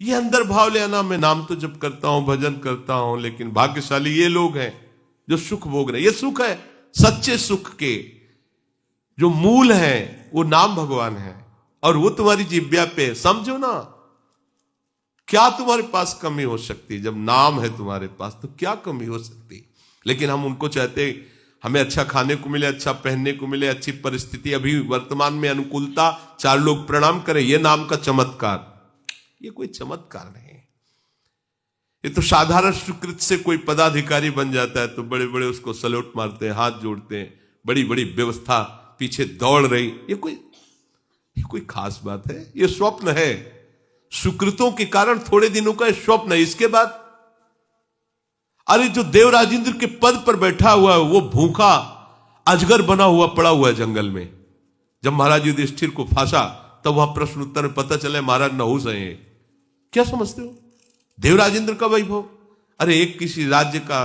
ये अंदर भाव ले आना, मैं नाम तो जप करता हूं, भजन करता हूं, लेकिन भाग्यशाली ये लोग हैं जो सुख भोग रहे। ये सुख है सच्चे सुख के जो मूल है, वो नाम भगवान है, और वो तुम्हारी जिह्वा पे। समझो ना, क्या तुम्हारे पास कमी हो सकती है? जब नाम है तुम्हारे पास तो क्या कमी हो सकती? लेकिन हम उनको चाहते हैं हमें अच्छा खाने को मिले, अच्छा पहनने को मिले, अच्छी परिस्थिति, अभी वर्तमान में अनुकूलता, 4 लोग प्रणाम करें, यह नाम का चमत्कार। ये कोई चमत्कार नहीं, ये तो साधारण सुकृत से कोई पदाधिकारी बन जाता है तो बड़े बड़े उसको सल्यूट मारते हैं, हाथ जोड़ते हैं, बड़ी बड़ी व्यवस्था पीछे दौड़ रही। ये कोई खास बात है? ये स्वप्न है, सुकृतों के कारण थोड़े दिनों का स्वप्न है। इसके बाद अरे जो देवराजेंद्र के पद पर बैठा हुआ है वो भूखा अजगर बना हुआ पड़ा हुआ है जंगल में। जब महाराज युधिष्ठिर को फांसा तब वहां प्रश्न उत्तर में पता चला महाराज नहुस हैं। क्या समझते हो देवराजेंद्र का वैभव? अरे एक किसी राज्य का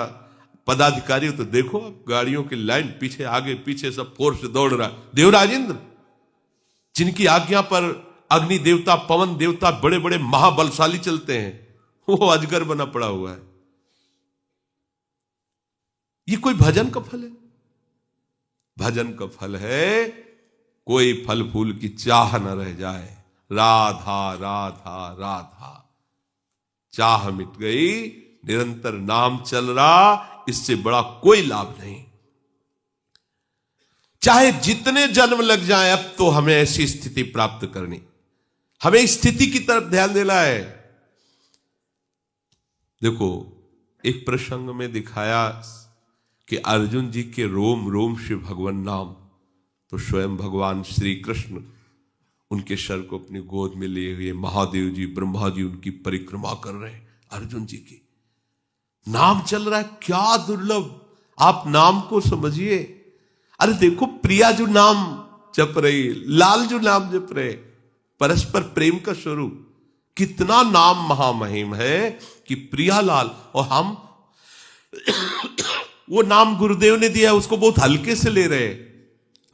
पदाधिकारी हो तो देखो, गाड़ियों की लाइन पीछे आगे पीछे सब फोर्स से दौड़ रहा। देवराजेंद्र जिनकी आज्ञा पर अग्नि देवता, पवन देवता, बड़े बड़े महाबलशाली चलते हैं, वो अजगर बना पड़ा हुआ है। ये कोई भजन का फल है? भजन का फल है कोई फल फूल की चाह न रह जाए। राधा राधा राधा, चाह मिट गई, निरंतर नाम चल रहा, इससे बड़ा कोई लाभ नहीं। चाहे जितने जन्म लग जाए, अब तो हमें ऐसी स्थिति प्राप्त करनी, हमें स्थिति की तरफ ध्यान देना है। देखो एक प्रसंग में दिखाया कि अर्जुन जी के रोम रोम से भगवान नाम, तो स्वयं भगवान श्री कृष्ण उनके सर को अपनी गोद में लिए हुए, महादेव जी ब्रह्मा जी उनकी परिक्रमा कर रहे हैं, अर्जुन जी की नाम चल रहा है। क्या दुर्लभ, आप नाम को समझिए। अरे देखो प्रिया जो नाम जप रही, लाल जो नाम जप रहे, परस्पर प्रेम का स्वरूप, कितना नाम महामहिम है कि प्रिया लाल। और हम वो नाम गुरुदेव ने दिया, उसको बहुत हल्के से ले रहे,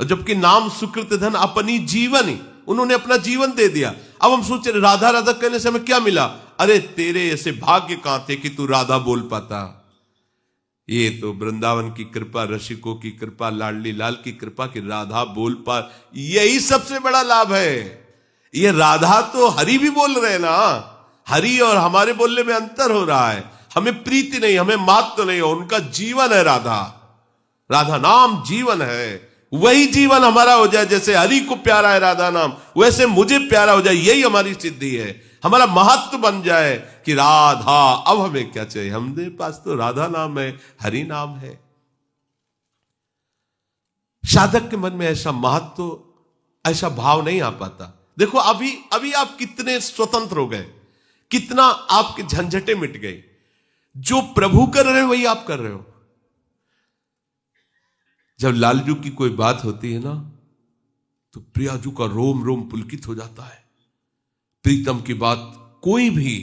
और जबकि नाम सुकृत धन अपनी जीवन ही, उन्होंने अपना जीवन दे दिया। अब हम सोच रहे राधा राधा कहने से हमें क्या मिला? अरे तेरे ऐसे भाग्य कहां थे कि तू राधा बोल पाता। ये तो वृंदावन की कृपा, रसिकों की कृपा, लाडली लाल की कृपा कि राधा बोल पा, यही सबसे बड़ा लाभ है। ये राधा तो हरि भी बोल रहे ना, हरि और हमारे बोलने में अंतर हो रहा है। हमें प्रीति नहीं, हमें मात्र नहीं, उनका जीवन है राधा। राधा नाम जीवन है, वही जीवन हमारा हो जाए। जैसे हरि को प्यारा है राधा नाम, वैसे मुझे प्यारा हो जाए, यही हमारी सिद्धि है। हमारा महत्व बन जाए कि राधा, अब हमें क्या चाहिए? हमारे पास तो राधा नाम है, हरि नाम है। साधक के मन में ऐसा महत्व, ऐसा भाव नहीं आ पाता। देखो अभी आप कितने स्वतंत्र हो गए, कितना आपके झंझटे मिट गए। जो प्रभु कर रहे हो वही आप कर रहे हो। जब लालजू की कोई बात होती है ना, तो प्रियाजू का रोम रोम पुलकित हो जाता है। प्रीतम की बात कोई भी,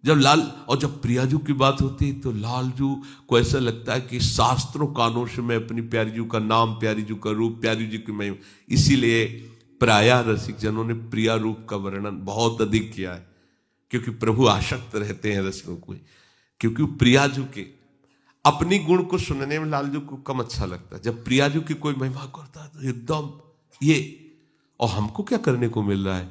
जब प्रियाजू की बात होती है तो लालजू को ऐसा लगता है कि शास्त्रों कानों से मैं अपनी प्यारी जू का नाम, प्यारी जू का रूप, प्यारी जी की महिमा। इसीलिए प्रायः रसिक जनों ने प्रिया रूप का वर्णन बहुत अधिक किया है, क्योंकि प्रभु आसक्त रहते हैं रसिकों को, क्योंकि प्रियाजू के अपनी गुण को सुनने में लालजू को कम अच्छा लगता है। जब प्रियाजू की कोई महिमा करता है तो एकदम ये, और हमको क्या करने को मिल रहा है?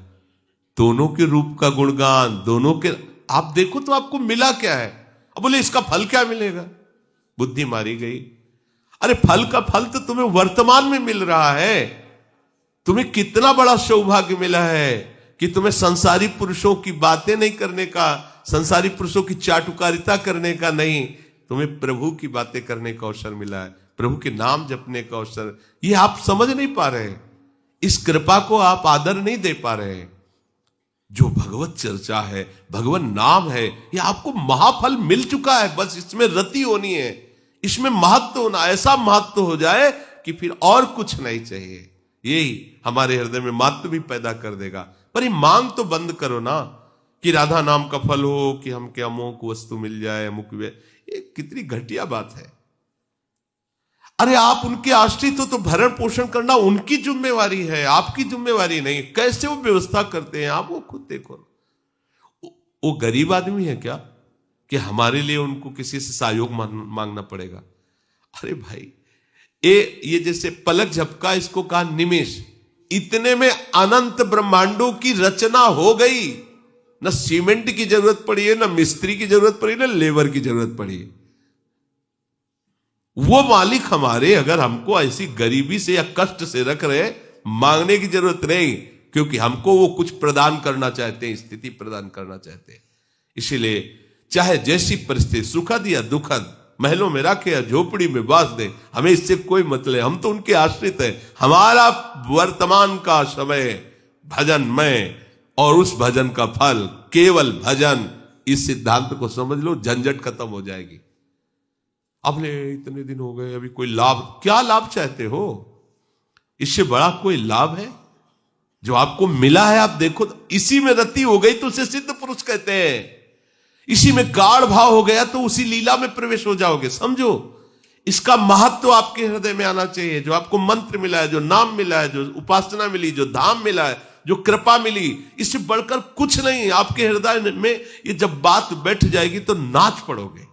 दोनों के रूप का गुणगान, दोनों के आप देखो तो आपको मिला क्या है? अब बोले इसका फल क्या मिलेगा? बुद्धि मारी गई। अरे फल का फल तो तुम्हें वर्तमान में मिल रहा है। तुम्हें कितना बड़ा सौभाग्य मिला है कि तुम्हें संसारी पुरुषों की बातें नहीं करने का, संसारी पुरुषों की चाटुकारिता करने का नहीं, तुम्हें प्रभु की बातें करने का अवसर मिला है, प्रभु के नाम जपने का अवसर। ये आप समझ नहीं पा रहे, इस कृपा को आप आदर नहीं दे पा रहे। जो भगवत चर्चा है, भगवान नाम है, ये आपको महाफल मिल चुका है। बस इसमें रति होनी है, इसमें महत्व होना, ऐसा महत्व हो जाए कि फिर और कुछ नहीं चाहिए। यही हमारे हृदय में महत्व भी पैदा कर देगा। पर ये मांग तो बंद करो ना कि राधा नाम का फल हो, कि हमके अमुक वस्तु मिल जाए, अमुक। ये कितनी घटिया बात है। अरे आप उनके आश्रित हो तो भरण पोषण करना उनकी जिम्मेवारी है, आपकी जिम्मेवारी नहीं। कैसे वो व्यवस्था करते हैं आप वो खुद देखो। वो गरीब आदमी है क्या कि हमारे लिए उनको किसी से सहयोग मांगना पड़ेगा? अरे भाई, ये जैसे पलक झपका, इसको कहा निमेष, इतने में अनंत ब्रह्मांडों की रचना हो गई। न सीमेंट की जरूरत पड़ी है, न मिस्त्री की जरूरत पड़ी, न लेबर की जरूरत पड़ी है। वो मालिक हमारे अगर हमको ऐसी गरीबी से या कष्ट से रख रहे, मांगने की जरूरत नहीं, क्योंकि हमको वो कुछ प्रदान करना चाहते हैं, स्थिति प्रदान करना चाहते हैं। इसीलिए चाहे जैसी परिस्थिति, सुखद या दुखद, महलों में रखे या झोपड़ी में बास दे, हमें इससे कोई मतलब, हम तो उनके आश्रित हैं। हमारा वर्तमान का समय भजनमय और उस भजन का फल केवल भजन। इस सिद्धांत को समझ लो, झंझट खत्म हो जाएगी। आपने इतने दिन हो गए, अभी कोई लाभ, क्या लाभ चाहते हो? इससे बड़ा कोई लाभ है जो आपको मिला है? आप देखो, इसी में रति हो गई तो उसे सिद्ध पुरुष कहते हैं। इसी में गाढ़ भाव हो गया तो उसी लीला में प्रवेश हो जाओगे। समझो, इसका महत्व आपके हृदय में आना चाहिए। जो आपको मंत्र मिला है, जो नाम मिला है, जो उपासना मिली, जो धाम मिला है, जो कृपा मिली, इससे बढ़कर कुछ नहीं। आपके हृदय में ये जब बात बैठ जाएगी तो नाच पड़ोगे।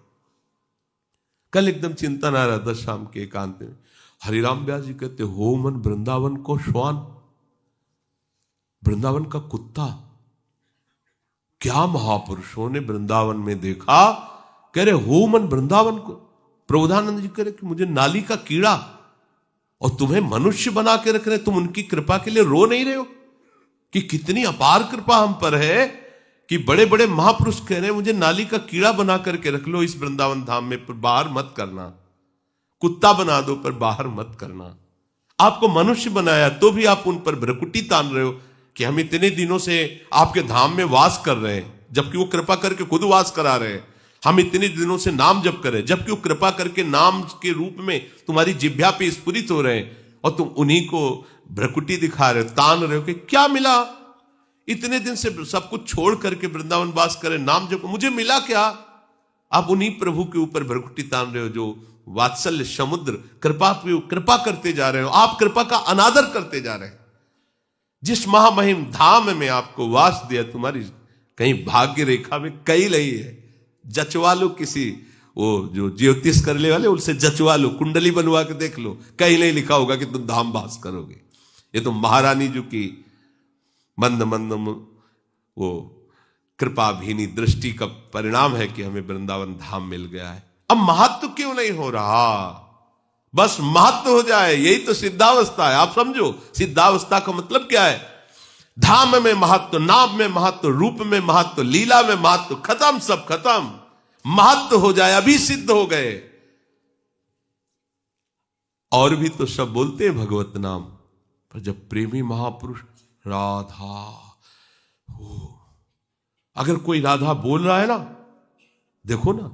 कल एकदम चिंतन आ रहा था शाम के एकांत में, हरिराम व्यास जी कहते, हो मन वृंदावन को श्वान, वृंदावन का कुत्ता। क्या महापुरुषों ने वृंदावन में देखा, कह रहे हो मन वृंदावन को। प्रबोधानंद जी कह रहे कि मुझे नाली का कीड़ा, और तुम्हें मनुष्य बना के रख रहे, तुम उनकी कृपा के लिए रो नहीं रहे हो कि कितनी अपार कृपा हम पर है कि बड़े बड़े महापुरुष कह रहे हैं मुझे नाली का कीड़ा बना करके रख लो इस वृंदावन धाम में, पर बाहर मत करना। कुत्ता बना दो पर बाहर मत करना। आपको मनुष्य बनाया तो भी आप उन पर भ्रकुटी तान रहे हो कि हम इतने दिनों से आपके धाम में वास कर रहे हैं, जबकि वो कृपा करके खुद वास करा रहे हैं। हम इतने दिनों से नाम जप कर रहे हैं, जबकि वो कृपा करके नाम के रूप में तुम्हारी जिह्वा पे स्फुरित हो रहे हैं, और तुम उन्हीं को भ्रकुटी दिखा रहे हो, तान रहे हो कि क्या मिला? इतने दिन से सब कुछ छोड़ करके वृंदावन वास करें, नाम जप, मुझे मिला क्या? आप उन्हीं प्रभु के ऊपर भ्रकुटी तान रहे हो जो वात्सल्य समुद्र कृपा करते जा रहे हो। आप कृपा का अनादर करते जा रहे हैं। जिस महामहिम धाम में आपको वास दिया, तुम्हारी कहीं भाग्य रेखा में कहीं नहीं है। जचवा लो किसी, वो जो ज्योतिष करने वाले, उनसे जचवा लो, कुंडली बनवा के देख लो, कहीं नहीं लिखा होगा कि तुम धाम वास करोगे। ये तो महारानी जी की मंद मंद वो कृपाभीनी दृष्टि का परिणाम है कि हमें वृंदावन धाम मिल गया है। अब महत्व क्यों नहीं हो रहा? बस महत्व हो जाए, यही तो सिद्धावस्था है। आप समझो, सिद्धावस्था का मतलब क्या है? धाम में महत्व, नाम में महत्व, रूप में महत्व, लीला में महत्व, खत्म, सब खत्म। महत्व हो जाए, अभी सिद्ध हो गए। और भी तो सब बोलते हैं भगवत नाम, पर जब प्रेमी महापुरुष राधा हो, अगर कोई राधा बोल रहा है ना, देखो ना,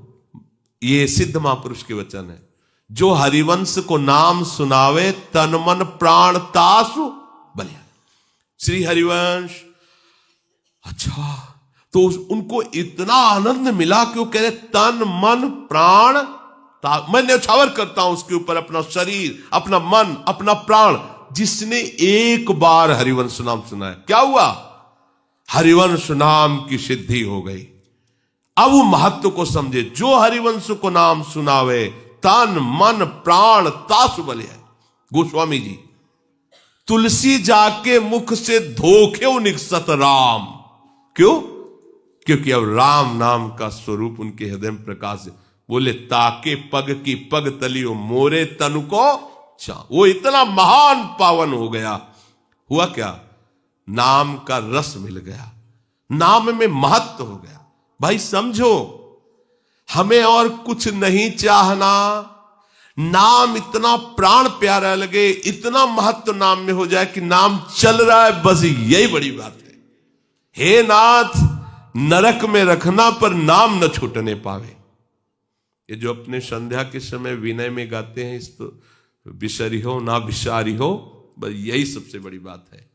ये सिद्ध महापुरुष के वचन है, जो हरिवंश को नाम सुनावे तन मन प्राण तासु बलिया। श्री हरिवंश, अच्छा, तो उनको इतना आनंद मिला कि वो कह रहे तन मन प्राण, मैं न्यौछावर करता हूं उसके ऊपर अपना शरीर, अपना मन, अपना प्राण। जिसने एक बार हरिवंश नाम सुना है, क्या हुआ? हरिवंश नाम की सिद्धि हो गई। अब वो महत्व को समझे, जो हरिवंश को नाम सुनावे तन मन प्राण तासु बलिया। गोस्वामी जी, तुलसी जाके मुख से धोखे निकसत राम। क्यों? क्योंकि अब राम नाम का स्वरूप उनके हृदय में प्रकाश है। बोले ताके पग की पग तलियो मोरे तनु को चा। वो इतना महान पावन हो गया। हुआ क्या? नाम का रस मिल गया, नाम में महत्व हो गया। भाई समझो, हमें और कुछ नहीं चाहना, नाम इतना प्राण प्यारा लगे, इतना महत्व नाम में हो जाए कि नाम चल रहा है, बस यही बड़ी बात है। हे नाथ, नरक में रखना पर नाम न छूटने पावे। ये जो अपने संध्या के समय विनय में गाते हैं, इस तो बिसरी हो ना बिसारी हो, बस यही सबसे बड़ी बात है।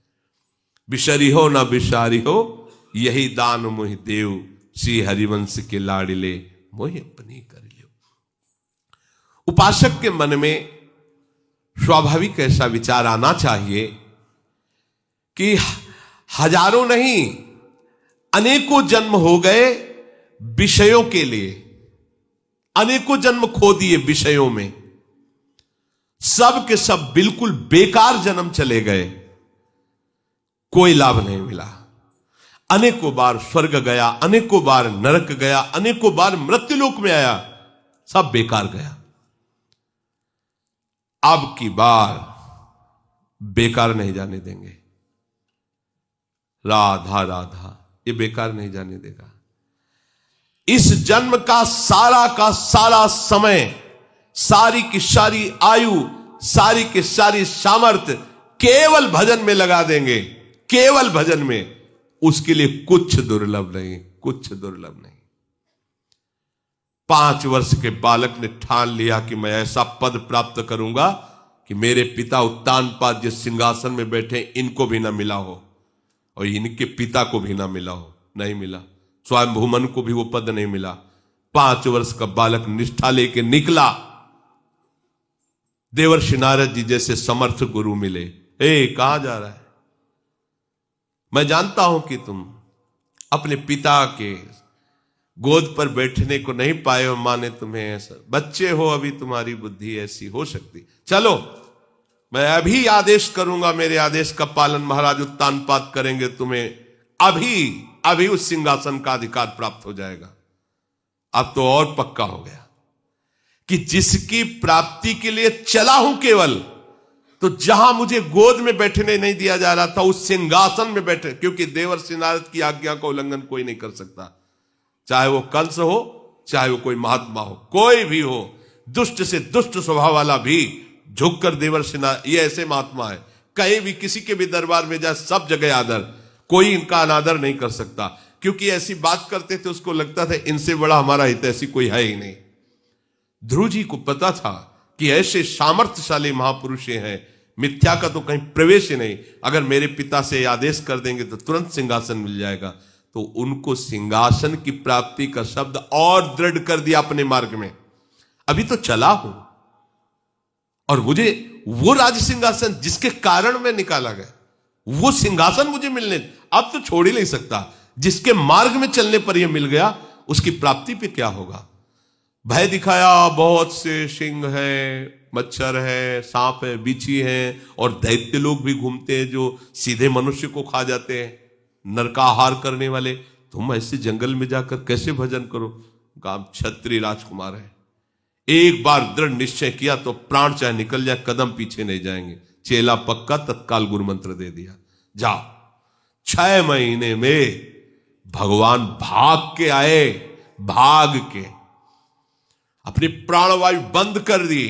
बिसरी हो ना बिसारी हो, यही दान मोहि देव, श्री हरिवंश के लाडिले मोहि अपनी कर लियो। उपासक के मन में स्वाभाविक ऐसा विचार आना चाहिए कि हजारों नहीं, अनेकों जन्म हो गए विषयों के लिए, अनेकों जन्म खो दिए विषयों में, सब के सब बिल्कुल बेकार जन्म चले गए, कोई लाभ नहीं मिला। अनेकों बार स्वर्ग गया, अनेकों बार नरक गया, अनेकों बार मृत्युलोक में आया, सब बेकार गया। अब की बार बेकार नहीं जाने देंगे। राधा राधा ये बेकार नहीं जाने देगा। इस जन्म का सारा समय, सारी की सारी आयु, सारी की सारी सामर्थ्य केवल भजन में लगा देंगे, केवल भजन में। उसके लिए कुछ दुर्लभ नहीं, कुछ दुर्लभ नहीं। 5 वर्ष के बालक ने ठान लिया कि मैं ऐसा पद प्राप्त करूंगा कि मेरे पिता उत्तानपाद जिस सिंहासन में बैठे इनको भी ना मिला हो और इनके पिता को भी ना मिला हो। नहीं मिला। स्वयं भूमन को भी वो पद नहीं मिला। 5 वर्ष का बालक निष्ठा लेके निकला। देवर्षि नारद जी जैसे समर्थ गुरु मिले। कहां जा रहा है? मैं जानता हूं कि तुम अपने पिता के गोद पर बैठने को नहीं पाए हो, मां ने तुम्हें ऐसा, बच्चे हो अभी, तुम्हारी बुद्धि ऐसी हो सकती। चलो मैं अभी आदेश करूंगा, मेरे आदेश का पालन महाराज उत्तानपाद करेंगे, तुम्हें अभी उस सिंहासन का अधिकार प्राप्त हो जाएगा। अब तो और पक्का हो गया कि जिसकी प्राप्ति के लिए चला हूं केवल, तो जहां मुझे गोद में बैठने नहीं दिया जा रहा था उस सिंहासन में बैठे, क्योंकि देवर्षि नारद की आज्ञा का उल्लंघन कोई नहीं कर सकता, चाहे वो कंस हो, चाहे वो कोई महात्मा हो, कोई भी हो। दुष्ट से दुष्ट स्वभाव वाला भी झुककर देवर्षि नारद, ये ऐसे महात्मा है, कहीं भी किसी के भी दरबार में जाए सब जगह आदर, कोई इनका अनादर नहीं कर सकता। क्योंकि ऐसी बात करते थे उसको लगता था इनसे बड़ा हमारा हितैषी कोई है ही नहीं। ध्रुव जी को पता था कि ऐसे सामर्थ्यशाली महापुरुष हैं, मिथ्या का तो कहीं प्रवेश ही नहीं। अगर मेरे पिता से आदेश कर देंगे तो तुरंत सिंहासन मिल जाएगा। तो उनको सिंहासन की प्राप्ति का शब्द और दृढ़ कर दिया अपने मार्ग में। अभी तो चला हूं और मुझे वो राज सिंहासन जिसके कारण मैं निकाला गया, वो सिंहासन मुझे मिलने, अब तो छोड़ ही नहीं सकता। जिसके मार्ग में चलने पर यह मिल गया, उसकी प्राप्ति पे क्या होगा? भय दिखाया, बहुत से सिंह है, मच्छर है, सांप है, बिच्छी है, और दैत्य लोग भी घूमते हैं जो सीधे मनुष्य को खा जाते हैं, नरकाहार करने वाले। तुम ऐसे जंगल में जाकर कैसे भजन करो? काम क्षत्रिय राजकुमार है। एक बार दृढ़ निश्चय किया तो प्राण चाहे निकल जाए, कदम पीछे नहीं जाएंगे। चेला पक्का, तत्काल गुरु मंत्र दे दिया, जाओ। 6 महीने में भगवान भाग के आए, भाग के अपनी प्राणवायु बंद कर दी,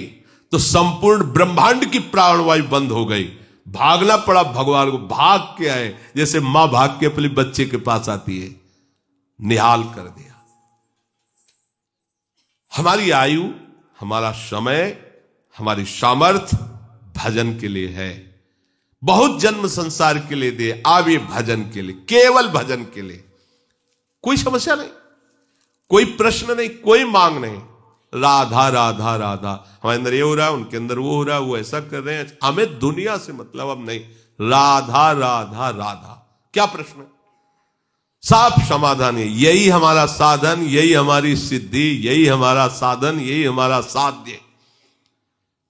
तो संपूर्ण ब्रह्मांड की प्राणवायु बंद हो गई। भागना पड़ा भगवान को, भाग के आए, जैसे मां भाग के अपने बच्चे के पास आती है। निहाल कर दिया। हमारी आयु, हमारा समय, हमारी सामर्थ्य भजन के लिए है। बहुत जन्म संसार के लिए दे, अब ये भजन के लिए, केवल भजन के लिए। कोई समस्या नहीं, कोई प्रश्न नहीं, कोई मांग नहीं। राधा राधा राधा, हमारे अंदर ये हो रहा है, उनके अंदर वो हो रहा है, वो ऐसा कर रहे हैं, हमें दुनिया से मतलब अब नहीं। राधा राधा राधा, क्या प्रश्न है? साफ समाधान है। यही हमारा साधन, यही हमारी सिद्धि, यही हमारा साधन, यही हमारा साध्य।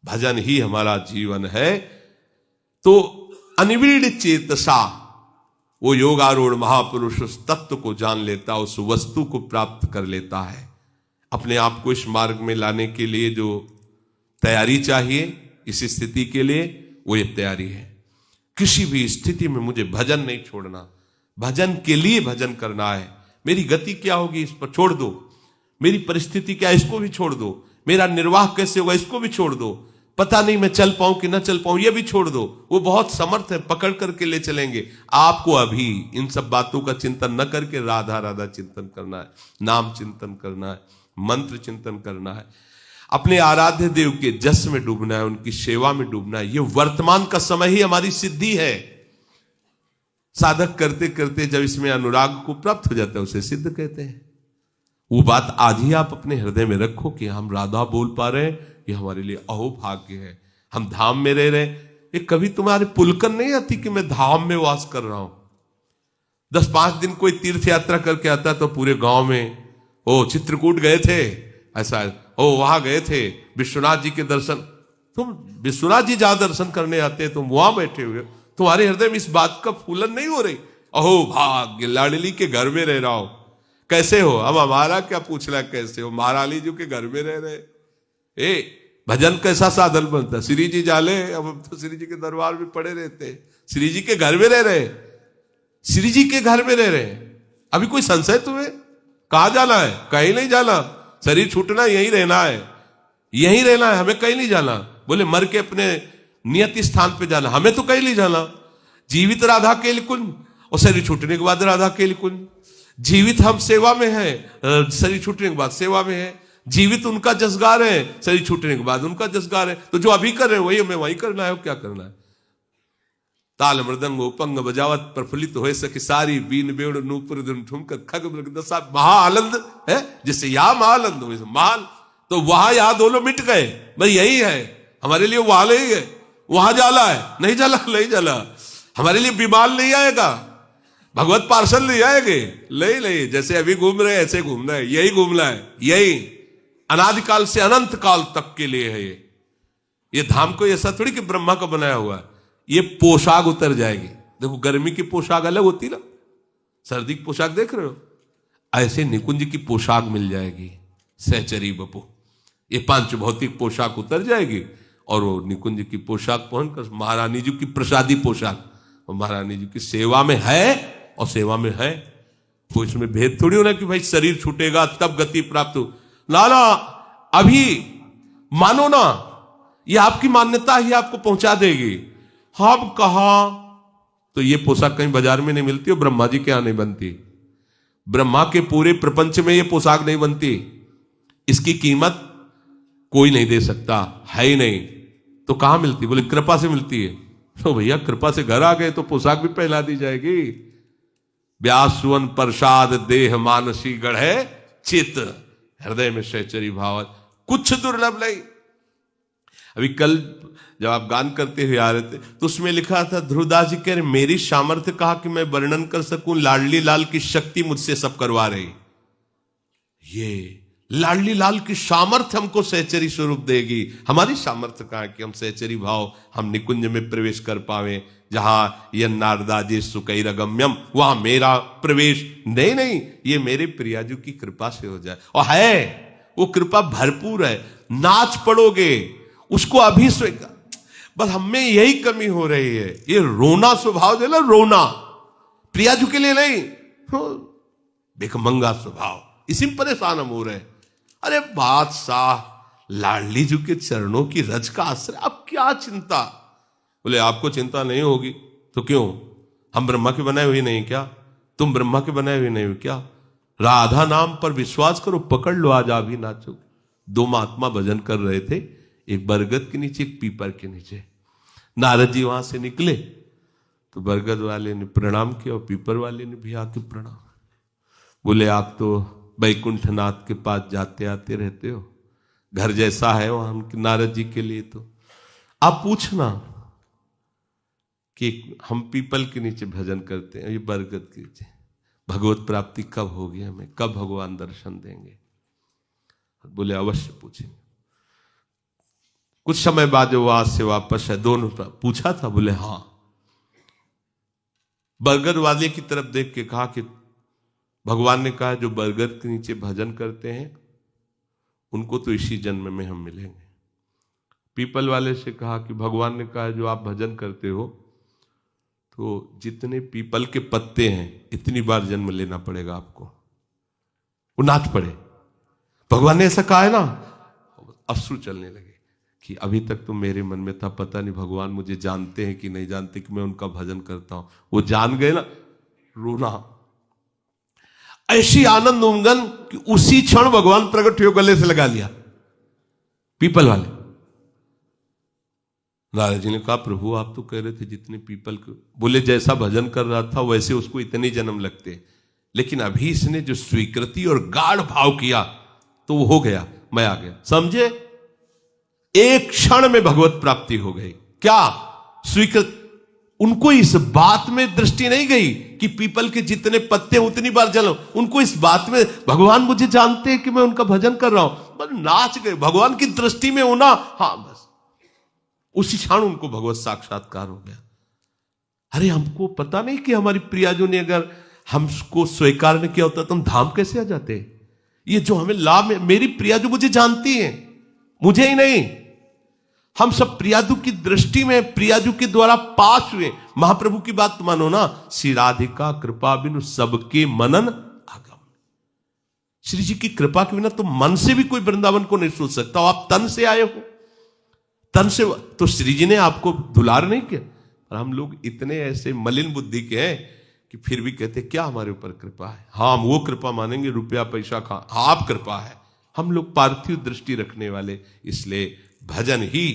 भजन ही हमारा जीवन है। तो अनिविड़ चेतसा, वो योगारूढ़ महापुरुष उस तत्व को जान लेता, उस वस्तु को प्राप्त कर लेता है। अपने आप को इस मार्ग में लाने के लिए जो तैयारी चाहिए, इस स्थिति के लिए, वो ये तैयारी है। किसी भी स्थिति में मुझे भजन नहीं छोड़ना, भजन के लिए भजन करना है। मेरी गति क्या होगी इस पर छोड़ दो, मेरी परिस्थिति क्या है इसको भी छोड़ दो, मेरा निर्वाह कैसे होगा इसको भी छोड़ दो, पता नहीं मैं चल पाऊं कि ना चल पाऊं ये भी छोड़ दो। वो बहुत समर्थ है, पकड़ करके ले चलेंगे आपको। अभी इन सब बातों का चिंतन न करके राधा राधा चिंतन करना है, नाम चिंतन करना है, मंत्र चिंतन करना है, अपने आराध्य देव के जस में डूबना है, उनकी सेवा में डूबना है। ये वर्तमान का समय ही हमारी सिद्धि है। साधक करते करते जब इसमें अनुराग को प्राप्त हो जाता है, उसे सिद्ध कहते हैं। वो बात आज ही आप अपने हृदय में रखो कि हम राधा बोल पा रहे हैं, ये हमारे लिए अहो भाग्य है। हम धाम में रह रहे हैं। ये कभी तुम्हारे पुलकन नहीं आती कि मैं धाम में वास कर रहा हूं। 10-5 दिन कोई तीर्थ यात्रा करके आता तो पूरे गांव में, ओ चित्रकूट गए थे, ऐसा, ओ वहां गए थे विश्वनाथ जी के दर्शन। तुम विश्वनाथ जी जहां दर्शन करने आते हैं तुम वहां बैठे हुए, तुम्हारे हृदय में इस बात का फूलन नहीं हो रही? अहो भाग्य, लाडली के घर में रह रहा हो। कैसे हो? अब हमारा क्या पूछ रहा है कैसे हो? महारानी जी के घर में रह रहे। भजन कैसा साधन बनता? श्री जी जाले, अब हम तो श्री जी के दरबार में पड़े रहते, श्री जी के घर में रह रहे, श्री जी के घर में रह रहे। अभी कोई संशय तुम्हें? कहां जाना है? कहीं नहीं जाना, शरीर छूटना, यहीं रहना है, यहीं रहना है, हमें कहीं नहीं जाना। बोले मर के अपने नियति स्थान पे जाना, हमें तो कहीं नहीं जाना। जीवित राधा के कुंज और शरीर छूटने के बाद राधा के कुंज। जीवित हम सेवा में हैं, शरीर छूटने के बाद सेवा में है। जीवित उनका जसगार है, शरीर छूटने के बाद उनका जसगार है। तो जो अभी कर रहे हैं वही हमें वही करना है। क्या करना है? ताल मृदंग उपंग बजावत प्रफुल्लित हो सके सारी, बीन बेण नूपुर ठुमकर खग मृग दशा महाआनंद है। जिससे यहां महाआनंद हो, महान तो वहां यहां दोनों मिट गए। भाई यही है हमारे लिए, वहां नहीं है, वहां जाला है, नहीं जाला, नहीं जाला। हमारे लिए विमान नहीं आएगा, भगवत पार्सल नहीं आएंगे, नहीं, जैसे अभी घूम रहे ऐसे घूमना है, यही घूमना है, यही अनादिकाल से अनंत काल तक के लिए है। ये धाम को ऐसा थोड़ी कि ब्रह्मा का बनाया हुआ है। ये पोशाक उतर जाएगी। देखो गर्मी की पोशाक अलग होती ना, सर्दी की पोशाक देख रहे हो, ऐसे निकुंज की पोशाक मिल जाएगी। सहचरी बपू, ये पांच भौतिक पोशाक उतर जाएगी और वो निकुंज की पोशाक पहनकर महारानी जी की प्रसादी पोशाक, और महारानी जी की सेवा में है और सेवा में है। कोई इसमें भेद थोड़ी होना कि भाई शरीर छूटेगा तब गति प्राप्त हो। लाला अभी मानो ना, ये आपकी मान्यता ही आपको पहुंचा देगी। हम कहा तो ये पोशाक कहीं बाजार में नहीं मिलती और ब्रह्मा जी के यहां नहीं बनती। ब्रह्मा के पूरे प्रपंच में ये पोशाक नहीं बनती। इसकी कीमत कोई नहीं दे सकता, है ही नहीं। तो कहां मिलती? बोले कृपा से मिलती है। तो भैया कृपा से घर आ गए तो पोशाक भी पहना दी जाएगी। व्यास सुवन प्रसाद देह मानसी गढ़े चित, हृदय में सहचरी भाव कुछ दुर्लभ नहीं। अभी कल जब आप गान करते हुए आ रहे थे तो उसमें लिखा था, ध्रुवदास जी कह रहे मेरी सामर्थ्य कहा कि मैं वर्णन कर सकूं, लाडली लाल की शक्ति मुझसे सब करवा रही। ये लाडली लाल की सामर्थ्य हमको सहचरी स्वरूप देगी। हमारी सामर्थ्य कहा कि हम सहचरी भाव, हम निकुंज में प्रवेश कर पावे, जहां ये नारदाजी सुकैरगम्यम, वहां मेरा प्रवेश नहीं, ये मेरे प्रियाजू की कृपा से हो जाए। और है वो कृपा भरपूर है, नाच पड़ोगे उसको अभी स्वीकार। बस हमें यही कमी हो रही है, ये रोना स्वभाव जो ना, रोना प्रियाजू के लिए नहीं, बेखमंगा स्वभाव, इसी में परेशान हम हो रहे हैं। अरे बादशाह लाडली जी के चरणों की रज का आश्रय, अब क्या चिंता? बोले आपको चिंता नहीं होगी तो क्यों? हम ब्रह्मा के बनाए हुए नहीं क्या? तुम ब्रह्मा के बनाए हुए नहीं हो क्या? राधा नाम पर विश्वास करो, पकड़ लो, आज आ भी नाचो। दो महात्मा भजन कर रहे थे, एक बरगद के नीचे, एक पीपर के नीचे। नारद जी वहां से निकले तो बरगद वाले ने प्रणाम किया और पीपर वाले ने भी आके प्रणाम। बोले आप तो बैकुंठनाथ के पास जाते आते रहते हो, घर जैसा है वहां नारद जी के लिए। तो आप पूछना कि हम पीपल के नीचे भजन करते हैं, ये बरगद के नीचे, भगवत प्राप्ति कब होगी हमें, कब भगवान दर्शन देंगे? बोले अवश्य पूछेंगे। कुछ समय बाद जो वहां से वापस है, दोनों पूछा था, बोले हाँ। बरगद वाले की तरफ देख के कहा कि भगवान ने कहा जो बरगद के नीचे भजन करते हैं उनको तो इसी जन्म में हम मिलेंगे। पीपल वाले से कहा कि भगवान ने कहा जो आप भजन करते हो तो जितने पीपल के पत्ते हैं इतनी बार जन्म लेना पड़ेगा आपको। वो नाच पड़े, भगवान ने ऐसा कहा है ना। अश्रु चलने लगे कि अभी तक तो मेरे मन में था, पता नहीं भगवान मुझे जानते हैं कि नहीं जानते कि मैं उनका भजन करता हूं। वो जान गए ना, रोना ऐसी आनंद उमगन कि उसी क्षण भगवान प्रकट हुए, गले से लगा लिया पीपल वाले। नारद जी ने कहा प्रभु आप तो कह रहे थे जितने पीपल को, बोले जैसा भजन कर रहा था वैसे उसको इतने जन्म लगते, लेकिन अभी इसने जो स्वीकृति और गाढ़ भाव किया तो वो हो गया, मैं आ गया, समझे? एक क्षण में भगवत प्राप्ति हो गई। क्या स्वीकृत? उनको इस बात में दृष्टि नहीं गई कि पीपल के जितने पत्ते उतनी बार जलो। उनको इस बात में भगवान मुझे जानते हैं कि मैं उनका भजन कर रहा हूं, बस नाच गए भगवान की दृष्टि में होना। हाँ बस उसी क्षण उनको भगवत साक्षात्कार हो गया। अरे हमको पता नहीं कि हमारी प्रियाजू ने अगर हमको स्वीकार नहीं किया होता तो हम धाम कैसे आ जाते। ये जो हमें लाभ है, मेरी प्रियाजू मुझे जानती है, मुझे ही नहीं। हम सब प्रियाजू की दृष्टि में प्रियाजू के द्वारा पास हुए। महाप्रभु की बात मानो ना, श्री राधिका कृपा बिनु सबके मनन आगम। श्री जी की कृपा के बिना तो मन से भी कोई वृंदावन को नहीं सोच सकता। आप तन से आए हो, तन से तो श्री जी ने आपको दुलार नहीं किया। और हम लोग इतने ऐसे मलिन बुद्धि के हैं कि फिर भी कहते क्या हमारे ऊपर कृपा है। हाँ हम वो कृपा मानेंगे, रुपया पैसा खा, आप कृपा है। हम लोग पार्थिव दृष्टि रखने वाले, इसलिए भजन ही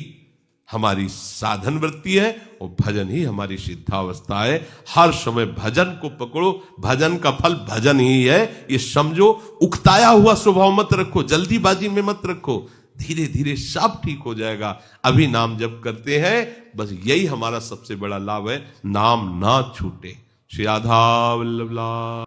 हमारी साधन वृत्ति है और भजन ही हमारी सिद्धावस्था है। हर समय भजन को पकड़ो, भजन का फल भजन ही है, ये समझो। उकताया हुआ स्वभाव मत रखो, जल्दीबाजी में मत रखो, धीरे धीरे सब ठीक हो जाएगा। अभी नाम जप करते हैं, बस यही हमारा सबसे बड़ा लाभ है, नाम ना छूटे। श्री राधा वल्लभ।